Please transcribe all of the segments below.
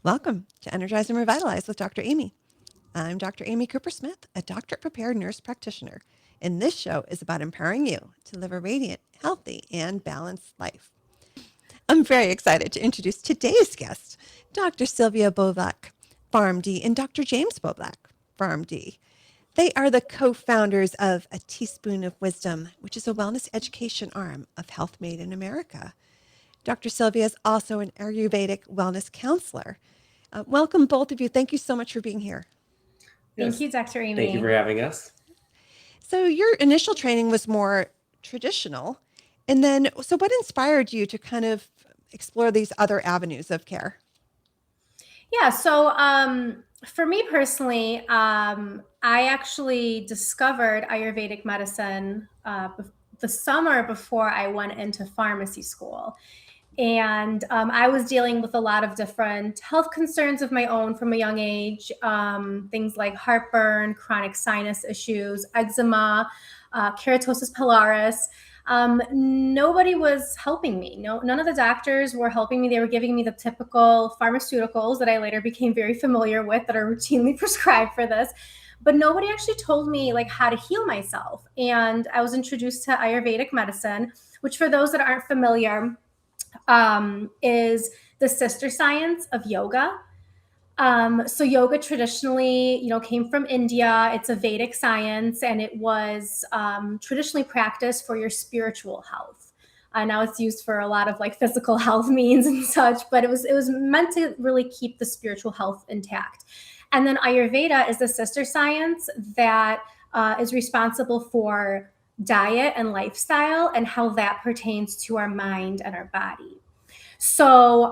Welcome to Energize and Revitalize with Dr. Amy. I'm Dr. Amy Cooper-Smith, a doctorate-prepared nurse practitioner, and this show is about empowering you to live a radiant, healthy, and balanced life. I'm very excited to introduce today's guest, Dr. Sylvia Boblak, PharmD, and Dr. James Boblak, PharmD. They are the co-founders of A Teaspoon of Wisdom, which is a wellness education arm of Health Made in America. Dr. Sylvia is also an Ayurvedic wellness counselor. Welcome, both of you. Thank you so much for being here. Thank Yes. you, Dr. Amy. Thank you for having us. So your initial training was more traditional. And then, so what inspired you to kind of explore these other avenues of care? Yeah, so for me personally, I actually discovered Ayurvedic medicine the summer before I went into pharmacy school. And I was dealing with a lot of different health concerns of my own from a young age, things like heartburn, chronic sinus issues, eczema, keratosis pilaris. Nobody was helping me. None of the doctors were helping me. They were giving me the typical pharmaceuticals that I later became very familiar with that are routinely prescribed for this. But nobody actually told me like how to heal myself. And I was introduced to Ayurvedic medicine, which for those that aren't familiar, is the sister science of yoga. So yoga traditionally, came from India. It's a Vedic science, and it was traditionally practiced for your spiritual health. Now it's used for a lot of like physical health means and such, but it was meant to really keep the spiritual health intact. And then Ayurveda is the sister science that is responsible for diet and lifestyle and how that pertains to our mind and our body. So,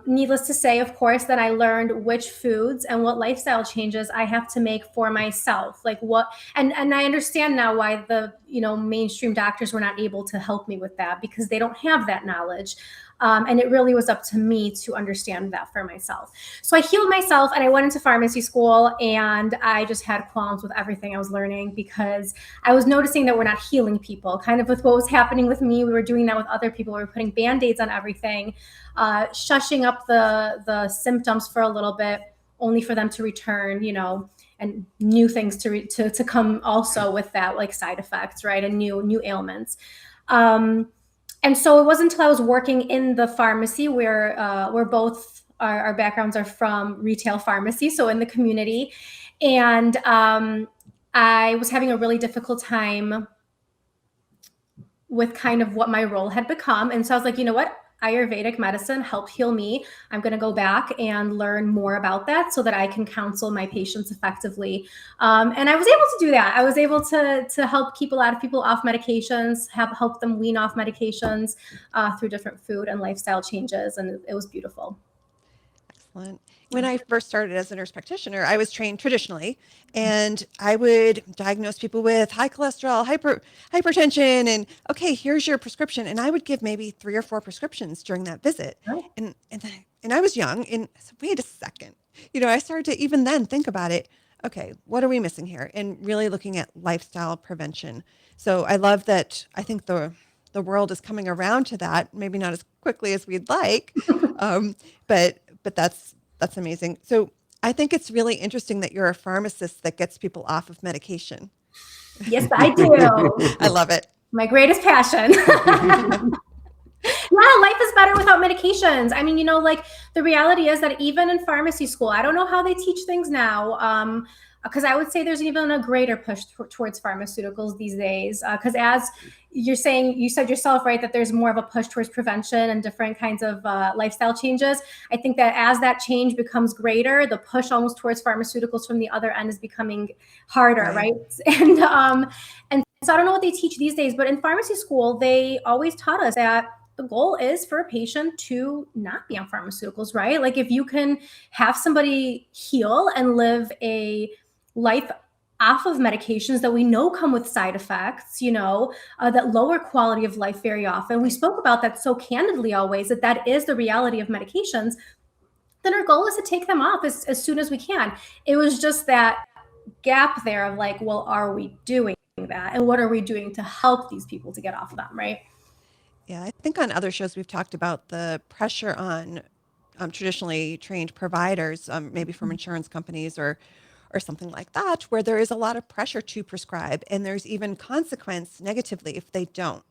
needless to say, of course, that I learned which foods and what lifestyle changes I have to make for myself. Like what, and I understand now why the mainstream doctors were not able to help me with that because they don't have that knowledge. And it really was up to me to understand that for myself. So I healed myself and I went into pharmacy school and I just had qualms with everything I was learning because I was noticing that we're not healing people. Kind of with what was happening with me, we were doing that with other people. We were putting Band-Aids on everything, shushing up the symptoms for a little bit, only for them to return, and new things to come also with that, like side effects, right? And new ailments. And so it wasn't until I was working in the pharmacy where we're both, our backgrounds are from retail pharmacy, so in the community. And I was having a really difficult time with kind of what my role had become. And so I was like, you know what? Ayurvedic medicine helped heal me. I'm going to go back and learn more about that so that I can counsel my patients effectively. And I was able to do that. I was able to help keep a lot of people off medications, help them wean off medications through different food and lifestyle changes. And it was beautiful. Excellent. When I first started as a nurse practitioner, I was trained traditionally, and I would diagnose people with high cholesterol, hypertension, and okay, here's your prescription. And I would give maybe 3 or 4 prescriptions during that visit. Oh. And I was young, and I said, wait a second. I started to even then think about it. Okay, what are we missing here? And really looking at lifestyle prevention. So I love that. I think the world is coming around to that. Maybe not as quickly as we'd like, but that's amazing. So I think it's really interesting that you're a pharmacist that gets people off of medication. Yes, I do. I love it. My greatest passion. Yeah, life is better without medications. I mean, like the reality is that even in pharmacy school, I don't know how they teach things now. Because I would say there's even a greater push towards pharmaceuticals these days. Because as you're saying, you said yourself, right, that there's more of a push towards prevention and different kinds of lifestyle changes. I think that as that change becomes greater, the push almost towards pharmaceuticals from the other end is becoming harder, right? And so I don't know what they teach these days, but in pharmacy school, they always taught us that the goal is for a patient to not be on pharmaceuticals, right? Like if you can have somebody heal and live a life off of medications that we know come with side effects, that lower quality of life very often. We spoke about that so candidly always, that is the reality of medications. Then our goal is to take them off as soon as we can. It was just that gap there of like, well, are we doing that? And what are we doing to help these people to get off of them, right? Yeah, I think on other shows we've talked about the pressure on traditionally trained providers, maybe from insurance companies or something like that, where there is a lot of pressure to prescribe, and there's even consequence negatively if they don't,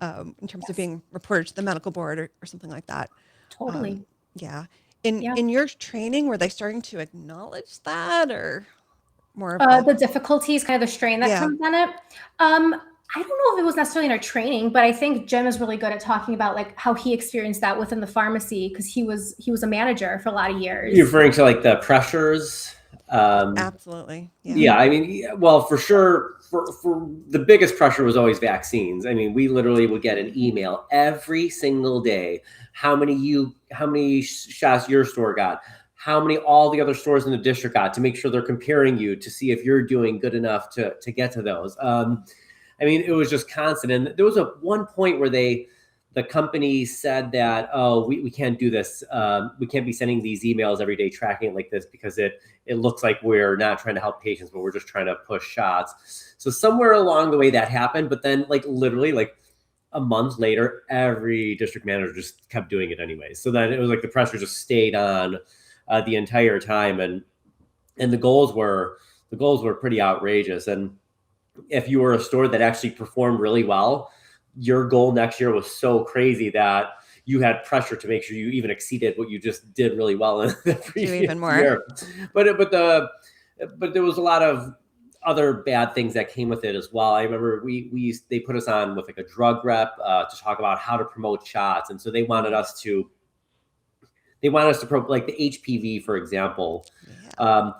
in terms of Yes, being reported to the medical board or something like that. totally. Yeah. In Yeah. in your training, were they starting to acknowledge that, or more of a The difficulties, kind of the strain that yeah, comes in it. I don't know if it was necessarily in our training, but I think Jim is really good at talking about like how he experienced that within the pharmacy because he was a manager for a lot of You're years. referring to like the pressures. absolutely. Yeah. Yeah, I mean, well, for sure, for the biggest pressure was always vaccines. I mean, we literally would get an email every single day. How many shots your store got? How many all the other stores in the district got, to make sure they're comparing you to see if you're doing good enough to get to those. I mean, it was just constant. And there was one point where the company said that, oh, we can't do this. We can't be sending these emails every day tracking it like this because it looks like we're not trying to help patients, but we're just trying to push shots. So somewhere along the way that happened, but then like literally like a month later, every district manager just kept doing it anyway. So then it was like the pressure just stayed on the entire time, and the goals were pretty outrageous. And if you were a store that actually performed really well, your goal next year was so crazy that you had pressure to make sure you even exceeded what you just did really well in the previous even more. year. But there was a lot of other bad things that came with it as well. I remember they put us on with like a drug rep to talk about how to promote shots, and so they wanted us to promote like the HPV, for example. Yeah.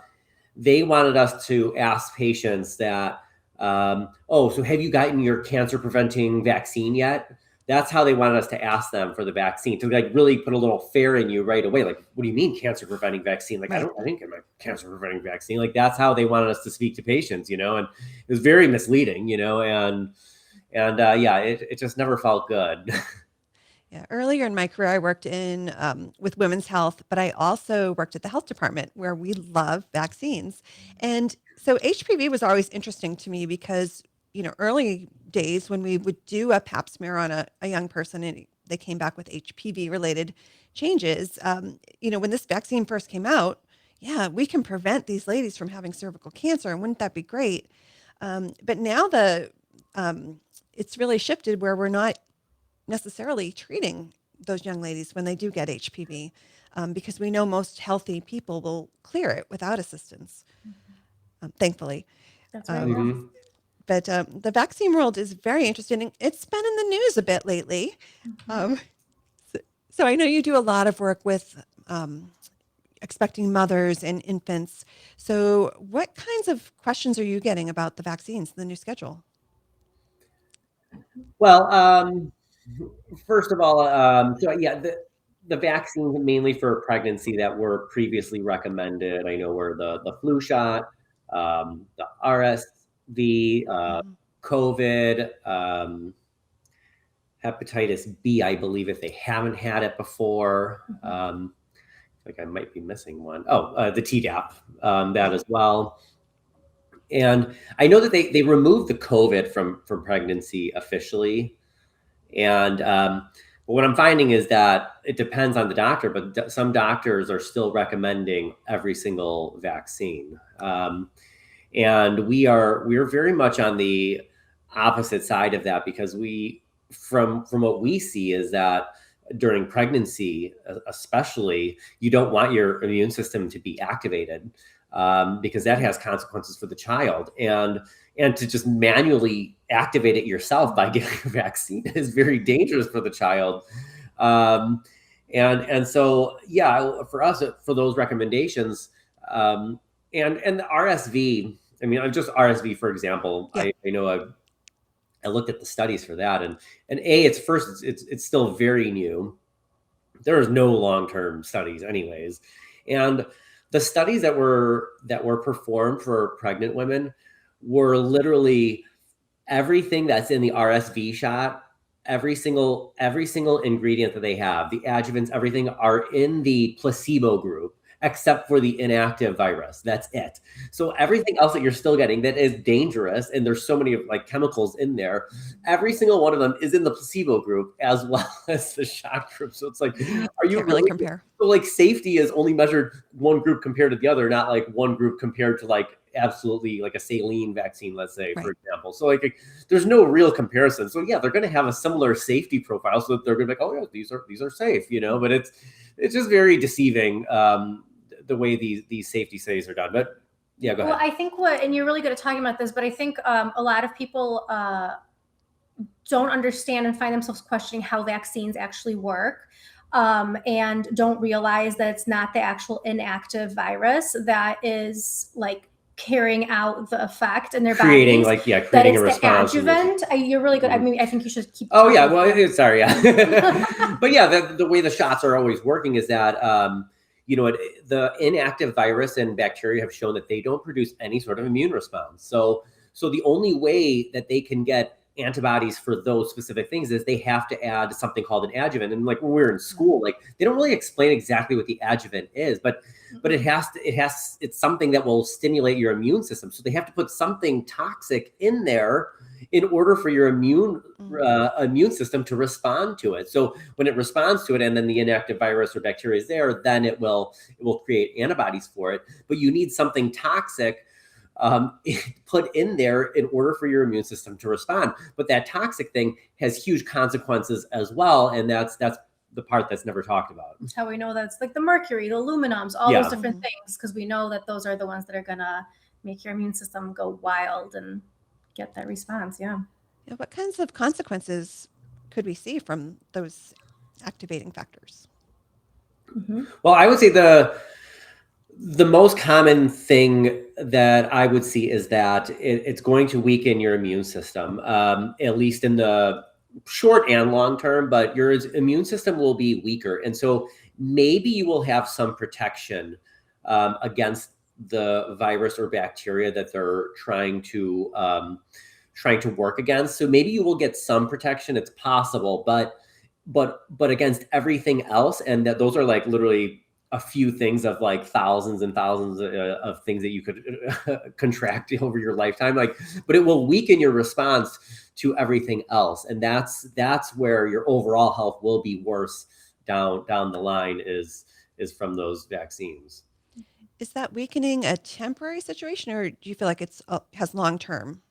They wanted us to ask patients that, so have you gotten your cancer preventing vaccine yet? That's how they wanted us to ask them for the vaccine, to like really put a little fear in you right away. Like, what do you mean cancer preventing vaccine? Like, Right. I didn't get my cancer preventing vaccine. Like, that's how they wanted us to speak to patients, and it was very misleading, and yeah, it just never felt good. Yeah, earlier in my career, I worked in with women's health, but I also worked at the health department where we love vaccines. And so HPV was always interesting to me because, early days when we would do a pap smear on a young person and they came back with HPV related changes, when this vaccine first came out, yeah, we can prevent these ladies from having cervical cancer. And wouldn't that be great? But now it's really shifted where we're not necessarily treating those young ladies when they do get HPV, because we know most healthy people will clear it without assistance, thankfully. That's right. Um, Yeah. Mhm. but the vaccine world is very interesting. It's been in the news a bit lately. Um, so I know you do a lot of work with expecting mothers and infants. So what kinds of questions are you getting about the vaccines, the new schedule? Well, first of all, so yeah, the vaccines mainly for pregnancy that were previously recommended, I know, were the flu shot, the RSV, Mhm. COVID, hepatitis B, I believe, if they haven't had it before. Like I might be missing one. Oh, the Tdap, that Yeah. as well. And I know that they removed the COVID from pregnancy officially. And but what I'm finding is that it depends on the doctor, but some doctors are still recommending every single vaccine. And we're very much on the opposite side of that, because from what we see is that during pregnancy, especially, you don't want your immune system to be activated, because that has consequences for the child. And to just manually activate it yourself by getting a vaccine is very dangerous for the child. Um, and so, yeah, for us, for those recommendations, and the RSV, I mean, I'm just RSV, for example, Yeah. I know I looked at the studies for that, and it's still very new. There is no long-term studies anyways. And the studies that were performed for pregnant women were literally everything that's in the RSV shot, every single ingredient that they have, the adjuvants, everything are in the placebo group. except for the inactive virus. That's it. So everything else that you're still getting that is dangerous, and there's so many like chemicals in there, every single one of them is in the placebo group as well as the shot group. So it's like, are you Can't really really compare. so like safety is only measured one group compared to the other, not like one group compared to like absolutely like a saline vaccine, let's say, for Right. example. So like there's no real comparison. So yeah, they're going to have a similar safety profile, so that they're going to be like, oh yeah, these are safe, you know. But it's just very deceiving the way these safety studies are done. But yeah, go Well, ahead. I think and you're really good at talking about this, but I think a lot of people don't understand and find themselves questioning how vaccines actually work. And don't realize that it's not the actual inactive virus that is like carrying out the effect in their Creating bodies. like That creating it's a the response. adjuvant. You're really good. I Mhm. mean, I think you should keep. Oh yeah, talking well, for- sorry, yeah. But yeah, the way the shots are always working is that the inactive virus and bacteria have shown that they don't produce any sort of immune response. So the only way that they can get antibodies for those specific things is they have to add something called an adjuvant. And like when we were in school, like they don't really explain exactly what the adjuvant is, but it's something that will stimulate your immune system. So they have to put something toxic in there in order for your immune system to respond to it. So when it responds to it, and then the inactive virus or bacteria is there, then it will create antibodies for it. But you need something toxic put in there in order for your immune system to respond. But that toxic thing has huge consequences as well, and that's the part that's never talked about. That's how we know that's like the mercury, the aluminums, all Yeah. those different things, because we know that those are the ones that are gonna make your immune system go wild and get that response. Yeah. Yeah, what kinds of consequences could we see from those activating factors? Well, I would say the most common thing that I would see is that it's going to weaken your immune system, at least in the short and long term, but your immune system will be weaker. And so maybe you will have some protection against the virus or bacteria that they're trying to work against. So maybe you will get some protection. It's possible, but against everything else, and that those are like literally a few things of like thousands and thousands of things that you could contract over your lifetime, like, but it will weaken your response to everything else, and that's where your overall health will be worse down the line is from those vaccines. Is that weakening a temporary situation, or do you feel like it's has long-term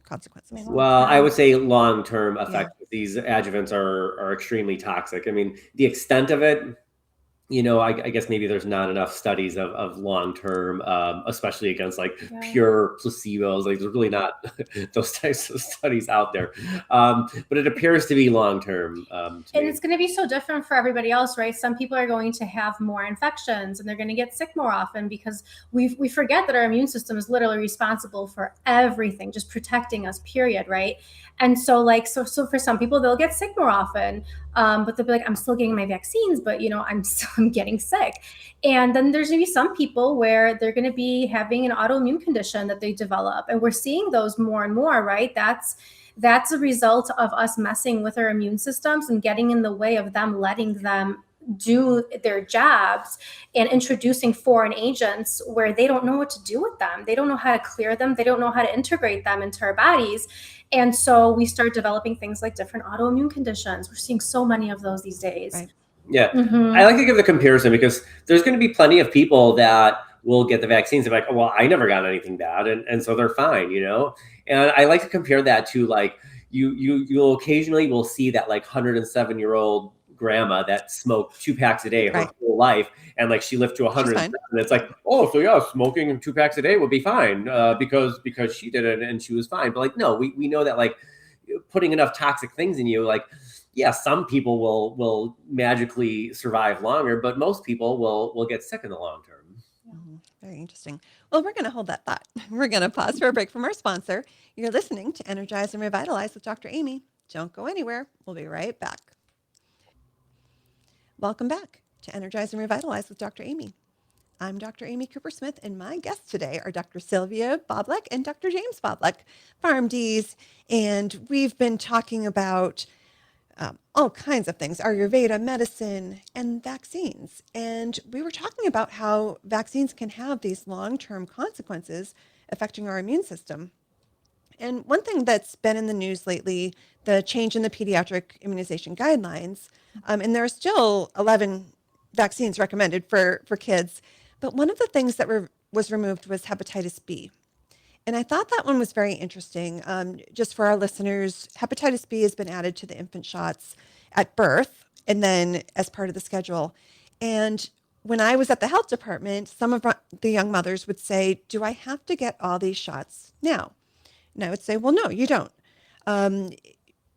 consequences? Well, I would say long-term effects. Yeah. These adjuvants are extremely toxic. I mean, the extent of it, I guess maybe there's not enough studies of long-term, especially against like pure placebos. Like there's really not those types of studies out there. But it appears to be long-term. And it's going to be so different for everybody else, right? Some people are going to have more infections and they're going to get sick more often because we forget that our immune system is literally responsible for everything, just protecting us, period, right? And so so for some people, they'll get sick more often, but they'll be like, I'm still getting my vaccines, but I'm getting sick. And then there's going to be some people where they're going to be having an autoimmune condition that they develop. And we're seeing those more and more, right? That's a result of us messing with our immune systems and getting in the way of them, letting them do their jobs and introducing foreign agents where they don't know what to do with them. They don't know how to clear them. They don't know how to integrate them into our bodies. And so we start developing things like different autoimmune conditions. We're seeing so many of those these days. Right. Yeah. I like to give the comparison because there's going to be plenty of people that will get the vaccines. They're like, oh, well, I never got anything bad. And so they're fine, And I like to compare that to like, you'll occasionally will see that like 107-year-old grandma that smoked 2 packs a day her whole life, and like she lived to 100, and it's like, oh, so yeah, smoking 2 packs a day would be fine because she did it and she was fine. But like, no, we know that like putting enough toxic things in you, like, yeah, some people will magically survive longer, but most people will get sick in the long term. Very interesting. Well, we're going to hold that thought. We're going to pause for a break from our sponsor. You're listening to Energize and Revitalize with Dr. Amy. Don't go anywhere. We'll be right back. Welcome back to Energize and Revitalize with Dr. Amy. I'm Dr. Amy Cooper-Smith, and my guests today are Dr. Sylvia Boblak and Dr. James Boblak, PharmDs, and we've been talking about all kinds of things, Ayurveda, medicine, and vaccines. And we were talking about how vaccines can have these long-term consequences affecting our immune system. And one thing that's been in the news lately, the change in the pediatric immunization guidelines, and there are still 11 vaccines recommended for kids. But one of the things that was removed was hepatitis B. And I thought that one was very interesting. Just for our listeners, hepatitis B has been added to the infant shots at birth and then as part of the schedule. And when I was at the health department, some of the young mothers would say, "Do I have to get all these shots now?" And I would say, "Well, no, you don't." Um,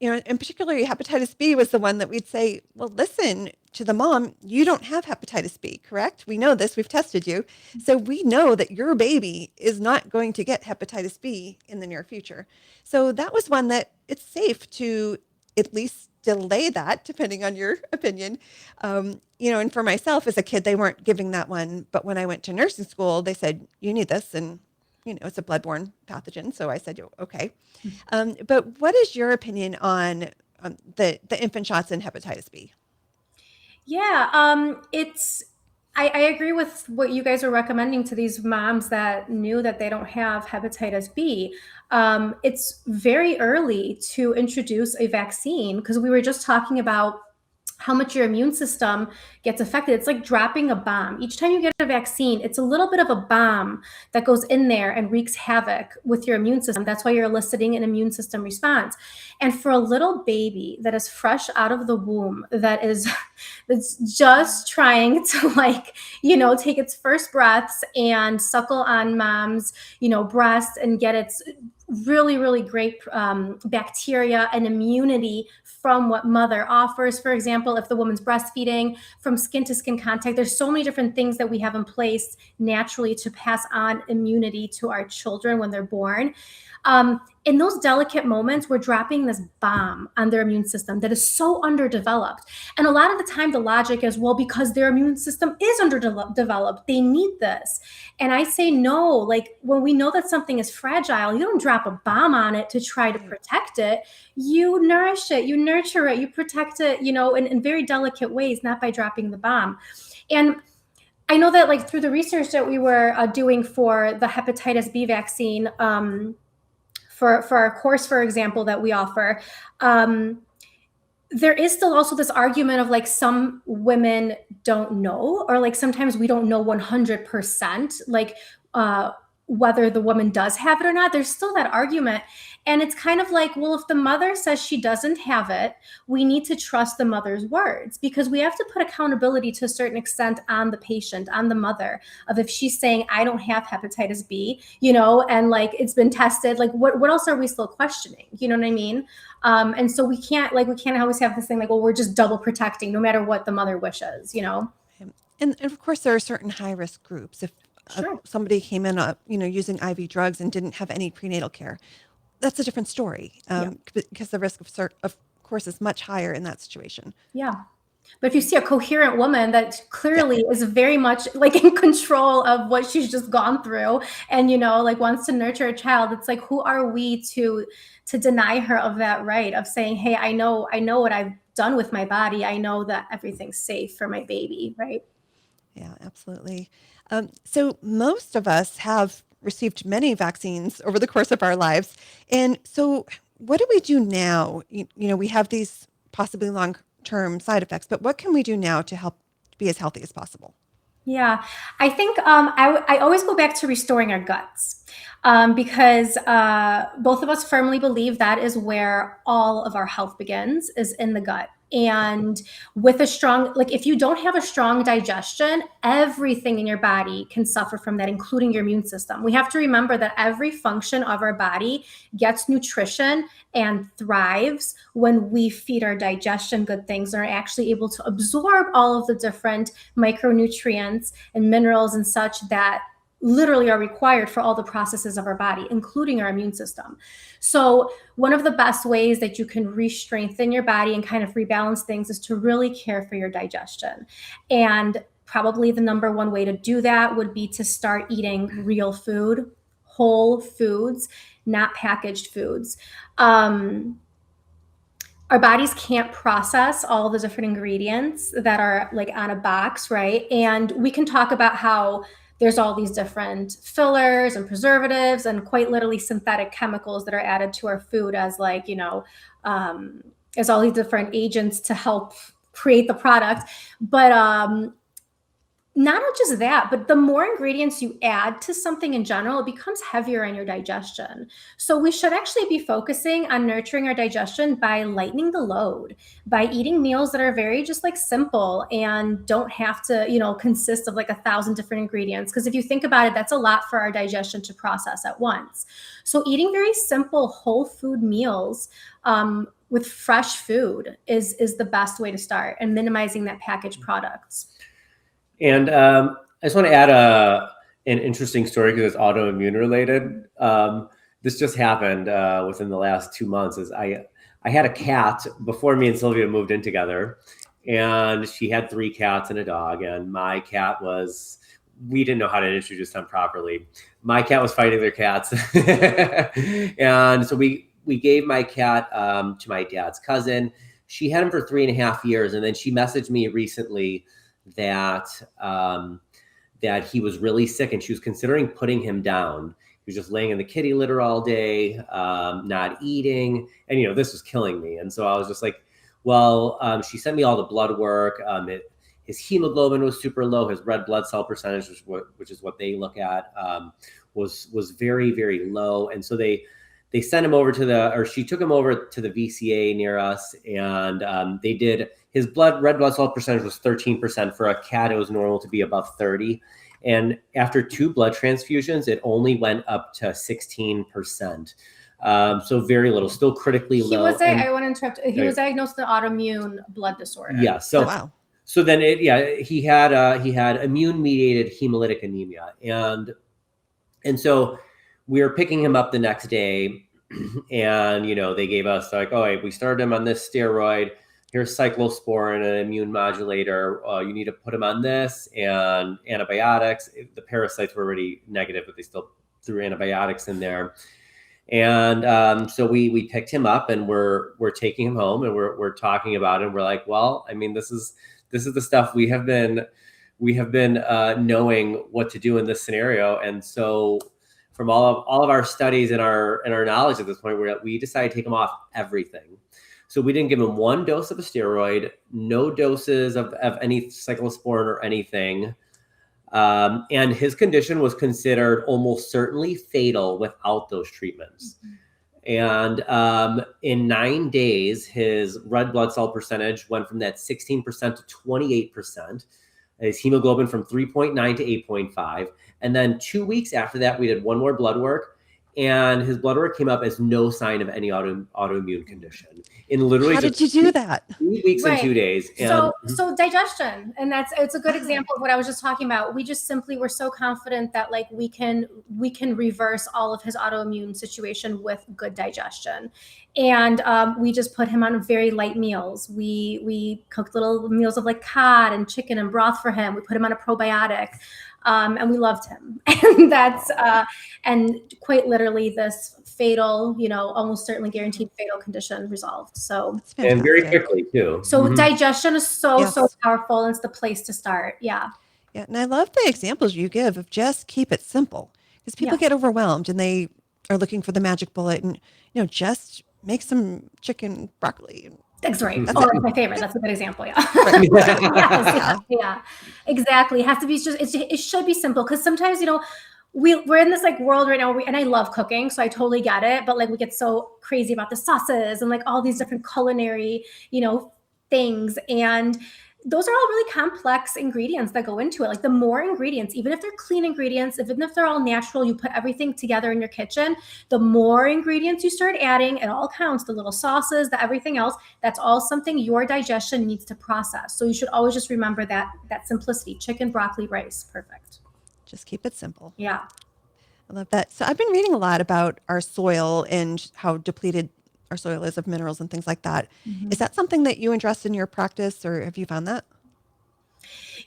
and particularly hepatitis B was the one that we'd say, "Well, listen to the mom, you don't have hepatitis B, correct? We know this, we've tested you. So we know that your baby is not going to get hepatitis B in the near future." So that was one that it's safe to at least delay that, depending on your opinion. And for myself as a kid, they weren't giving that one. But when I went to nursing school, they said, "You need this." And it's a bloodborne pathogen. So I said, "Okay." But what is your opinion on the infant shots and hepatitis B? Yeah, I agree with what you guys are recommending to these moms that knew that they don't have hepatitis B. It's very early to introduce a vaccine because we were just talking about how much your immune system gets affected. It's like dropping a bomb. Each time you get a vaccine, it's a little bit of a bomb that goes in there and wreaks havoc with your immune system. That's why you're eliciting an immune system response. And for a little baby that is fresh out of the womb, that's just trying to take its first breaths and suckle on mom's, breast and get its really, really great bacteria and immunity from what mother offers. For example, if the woman's breastfeeding, from skin to skin contact, there's so many different things that we have in place naturally to pass on immunity to our children when they're born. In those delicate moments, we're dropping this bomb on their immune system that is so underdeveloped. And a lot of the time, the logic is, well, because their immune system is underdeveloped, they need this. And I say, no, like when we know that something is fragile, you don't drop a bomb on it to try to protect it. You nourish it, you nurture it, you protect it, in very delicate ways, not by dropping the bomb. And I know that through the research that we were doing for the hepatitis B vaccine, for our course, for example, that we offer, there is still also this argument of some women don't know, or sometimes we don't know 100%, whether the woman does have it or not. There's still that argument. And it's kind of like, well, if the mother says she doesn't have it, we need to trust the mother's words, because we have to put accountability to a certain extent on the patient, on the mother, of if she's saying, "I don't have hepatitis B, and it's been tested, what else are we still questioning? You know what I mean? And so we can't always have this thing well, we're just double protecting no matter what the mother wishes, And of course, there are certain high risk groups. If Sure. somebody came in, using IV drugs and didn't have any prenatal care, that's a different story, because the risk of course, is much higher in that situation. Yeah. But if you see a coherent woman that clearly is very much in control of what she's just gone through and, wants to nurture a child, it's who are we to deny her of that right of saying, "Hey, I know what I've done with my body. I know that everything's safe for my baby," right? Yeah, absolutely. So most of us have received many vaccines over the course of our lives. And so what do we do now? We have these possibly long-term side effects, but what can we do now to help be as healthy as possible? Yeah, I think I always go back to restoring our guts, because both of us firmly believe that is where all of our health begins, is in the gut. And with a strong, if you don't have a strong digestion, everything in your body can suffer from that, including your immune system. We have to remember that every function of our body gets nutrition and thrives when we feed our digestion good things and are actually able to absorb all of the different micronutrients and minerals and such that literally are required for all the processes of our body, including our immune system. So one of the best ways that you can re-strengthen your body and kind of rebalance things is to really care for your digestion. And probably the number one way to do that would be to start eating real food, whole foods, not packaged foods. our bodies can't process all the different ingredients that are like on a box, right? And we can talk about how there's all these different fillers and preservatives and quite literally synthetic chemicals that are added to our food as like, as all these different agents to help create the product. But not just that, but the more ingredients you add to something in general, it becomes heavier on your digestion. So we should actually be focusing on nurturing our digestion by lightening the load, by eating meals that are very just like simple and don't have to, consist of like 1,000 different ingredients. Because if you think about it, that's a lot for our digestion to process at once. So eating very simple whole food meals with fresh food is the best way to start, and minimizing that packaged products. And I just want to add an interesting story because it's autoimmune related. This just happened within the last 2 months. Is I had a cat before me and Sylvia moved in together, and she had 3 cats and a dog. And my cat we didn't know how to introduce them properly. My cat was fighting their cats, and so we gave my cat to my dad's cousin. She had him for 3.5 years, and then she messaged me recently that he was really sick and she was considering putting him down. He was just laying in the kitty litter all day, not eating. And, this was killing me. And so I was just like, well, she sent me all the blood work. His hemoglobin was super low. His red blood cell percentage, which is what they look at, was very, very low. And so they sent him over she took him over to the VCA near us, and they did. His red blood cell percentage was 13%. For a cat, it was normal to be above 30. And after 2 blood transfusions, it only went up to 16%. So very little, still critically low. I want to interrupt. He was diagnosed with an autoimmune blood disorder. Yeah. So, wow. So then he had immune mediated hemolytic anemia. And so we were picking him up the next day, and, they gave us like, oh, we started him on this steroid. Here's cyclosporin, an immune modulator. You need to put him on this and antibiotics. The parasites were already negative, but they still threw antibiotics in there. And so we picked him up, and we're taking him home, and we're talking about it. And we're like, well, I mean, this is the stuff we have been knowing what to do in this scenario. And so from all of our studies and our knowledge at this point, we decided to take him off everything. So we didn't give him 1 dose of a steroid, no doses of any cyclosporin or anything. And his condition was considered almost certainly fatal without those treatments. Mm-hmm. And in 9 days, his red blood cell percentage went from that 16% to 28%. His hemoglobin from 3.9 to 8.5. And then 2 weeks after that, we did 1 more blood work, and his blood work came up as no sign of any autoimmune condition. In literally, how did you do that? 3 weeks and 2 days. And, so digestion, and it's a good example of what I was just talking about. We just simply were so confident that like we can reverse all of his autoimmune situation with good digestion. And we just put him on very light meals. We cooked little meals of like cod and chicken and broth for him. We put him on a probiotic. And we loved him. And that's, and quite literally this fatal, almost certainly guaranteed fatal condition resolved. So, and very quickly too. So digestion is so powerful. And it's the place to start. Yeah. Yeah. And I love the examples you give of just keep it simple, because people get overwhelmed and they are looking for the magic bullet, and, just make some chicken broccoli. That's right. That's my favorite. That's a good example. Yeah. Yeah, exactly. It has to be it should be simple, because sometimes, we're in this like world right now, and I love cooking, so I totally get it. But like we get so crazy about the sauces and like all these different culinary, things. And those are all really complex ingredients that go into it. Like the more ingredients, even if they're clean ingredients, even if they're all natural, you put everything together in your kitchen, the more ingredients you start adding, it all counts. The little sauces, the everything else, that's all something your digestion needs to process. So you should always just remember that simplicity. Chicken, broccoli, rice, perfect. Just keep it simple. Yeah. I love that. So I've been reading a lot about our soil and how depleted our soil is of minerals and things like that. Mm-hmm. Is that something that you address in your practice, or have you found that?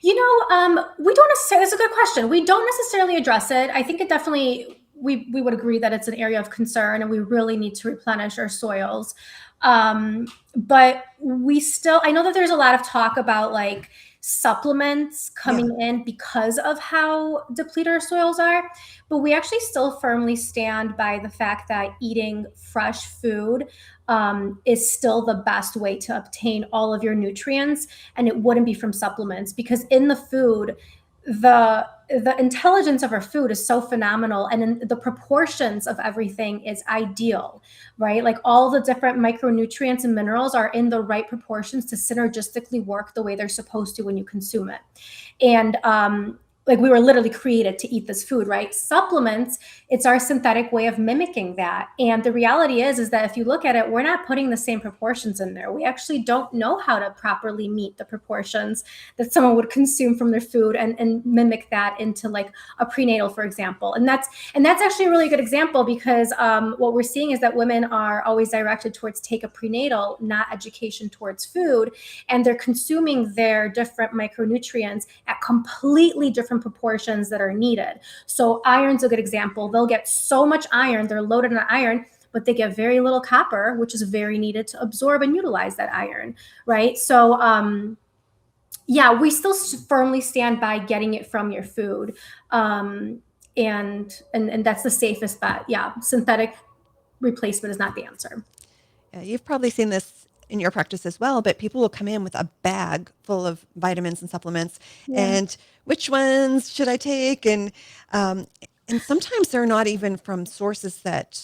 We don't necessarily, it's a good question. We don't necessarily address it. I think it definitely, we would agree that it's an area of concern, and we really need to replenish our soils. But I know that there's a lot of talk about like supplements coming in because of how depleted our soils are, but we actually still firmly stand by the fact that eating fresh food is still the best way to obtain all of your nutrients, and it wouldn't be from supplements, because in the food, the intelligence of our food is so phenomenal, and in the proportions of everything is ideal, right? Like all the different micronutrients and minerals are in the right proportions to synergistically work the way they're supposed to when you consume it. And like we were literally created to eat this food, right? Supplements, it's our synthetic way of mimicking that. And the reality is that if you look at it, we're not putting the same proportions in there. We actually don't know how to properly meet the proportions that someone would consume from their food and mimic that into like a prenatal, for example. And that's actually a really good example, because what we're seeing is that women are always directed towards take a prenatal, not education towards food. And they're consuming their different micronutrients at completely different proportions that are needed. So iron's a good example. They'll get so much iron, they're loaded on iron, but they get very little copper, which is very needed to absorb and utilize that iron, right? So yeah, we still firmly stand by getting it from your food. And that's the safest bet. Yeah, synthetic replacement is not the answer. Yeah, you've probably seen this in your practice as well, but people will come in with a bag full of vitamins and supplements, and which ones should I take? And sometimes they're not even from sources that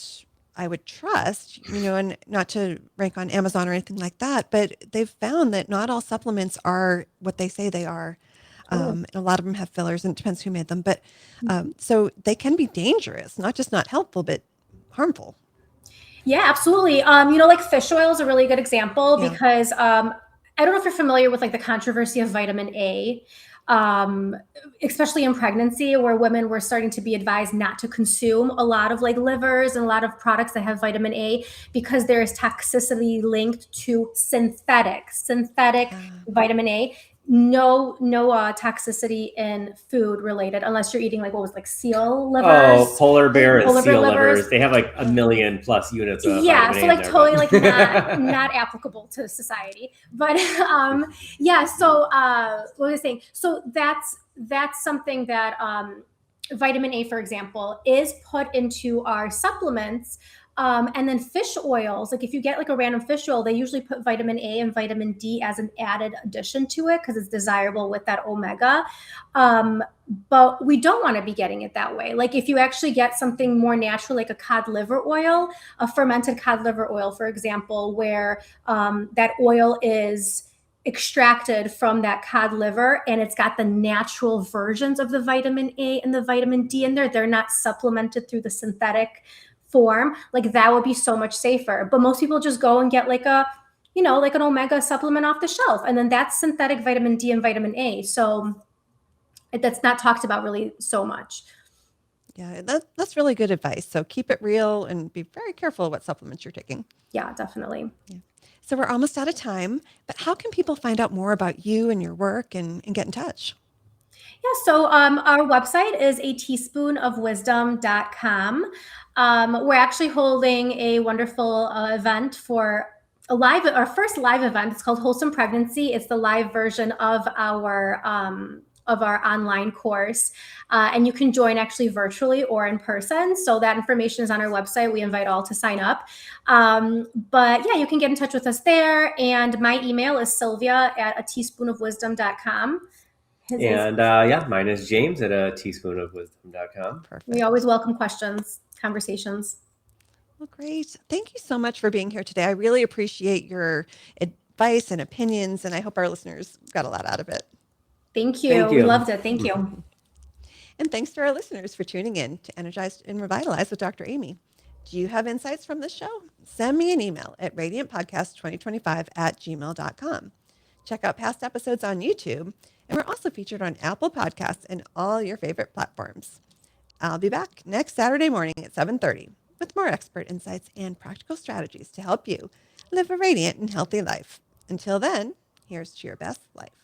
I would trust, and not to rank on Amazon or anything like that, but they've found that not all supplements are what they say they are. And a lot of them have fillers, and it depends who made them. But so they can be dangerous, not just not helpful, but harmful. Yeah, absolutely. Like fish oil is a really good example, because I don't know if you're familiar with like the controversy of vitamin A, especially in pregnancy, where women were starting to be advised not to consume a lot of like livers and a lot of products that have vitamin A, because there is toxicity linked to synthetic vitamin A. No toxicity in food related, unless you're eating like what was like seal livers. Oh, polar bear and seal livers. They have like 1 million plus units of yeah, vitamin so A like in there, totally but... like not applicable to society. But yeah, so what was I saying? So that's something that vitamin A, for example, is put into our supplements. And then fish oils, like if you get like a random fish oil, they usually put vitamin A and vitamin D as an added addition to it because it's desirable with that omega. But we don't want to be getting it that way. Like if you actually get something more natural, like a cod liver oil, a fermented cod liver oil, for example, where that oil is extracted from that cod liver and it's got the natural versions of the vitamin A and the vitamin D in there. They're not supplemented through the synthetic form. Like that would be so much safer. But most people just go and get like like an omega supplement off the shelf. And then that's synthetic vitamin D and vitamin A. So that's not talked about really so much. Yeah, that's really good advice. So keep it real and be very careful what supplements you're taking. Yeah, definitely. Yeah. So we're almost out of time, but how can people find out more about you and your work and get in touch? Yeah, so our website is ateaspoonofwisdom.com. We're actually holding a wonderful event for our first live event. It's called Wholesome Pregnancy. It's the live version of our online course. And you can join actually virtually or in person. So that information is on our website. We invite all to sign up. But yeah, you can get in touch with us there. And my email is sylvia@ateaspoonofwisdom.com. Mine is James at ateaspoonofwisdom.com. Perfect. We always welcome questions, conversations. Well, great. Thank you so much for being here today. I really appreciate your advice and opinions, and I hope our listeners got a lot out of it. Thank you. We loved it. Thank you. And thanks to our listeners for tuning in to Energize and Revitalize with Dr. Amy. Do you have insights from this show? Send me an email at radiantpodcast2025@gmail.com. Check out past episodes on YouTube, and we're also featured on Apple Podcasts and all your favorite platforms. I'll be back next Saturday morning at 7:30 with more expert insights and practical strategies to help you live a radiant and healthy life. Until then, here's to your best life.